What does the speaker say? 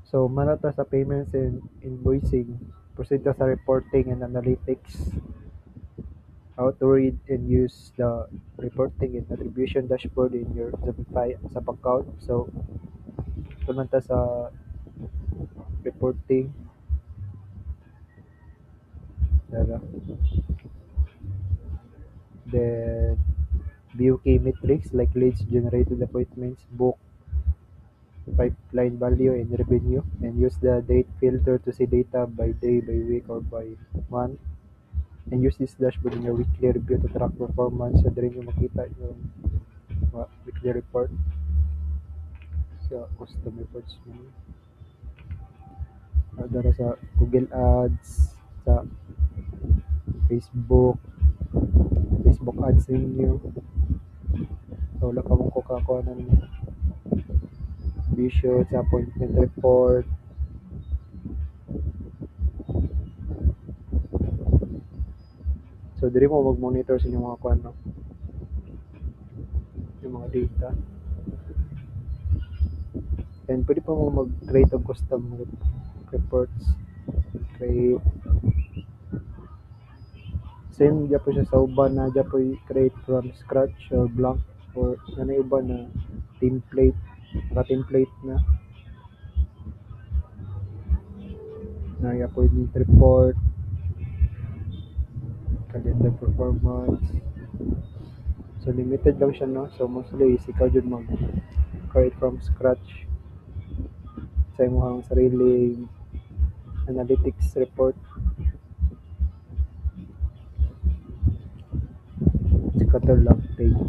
So manata sa payments and invoicing, proceed ta sa reporting and analytics. How to read and use the reporting and attribution dashboard in your Shopify sa account. So tuman ta sa reporting. Dara. Then view key metrics like leads, generated appointments, book, pipeline value, and revenue. And use the date filter to see data by day, by week, or by month. And use this dashboard in your weekly review to track performance. So diri nyo makita yung weekly report sa custom reports mo. Dara sa Google Ads, sa Facebook, Facebook ads ninyo. So wala pa mong kukakuha ng vision sa appointment report. So diri mo mag-monitor sa inyong mga kuan, no? Yung mga data. And pwede pa mo mag-create og custom reports. Create. Same dya po siya sa uban na dya po create from scratch or blank or ano yung uban na template. Naka-template na appointment report, calendar performance. So limited lang siya, no? So mostly is ikaw jud mag-create from scratch sa imong sariling analytics report. Sikato lang. Thank you.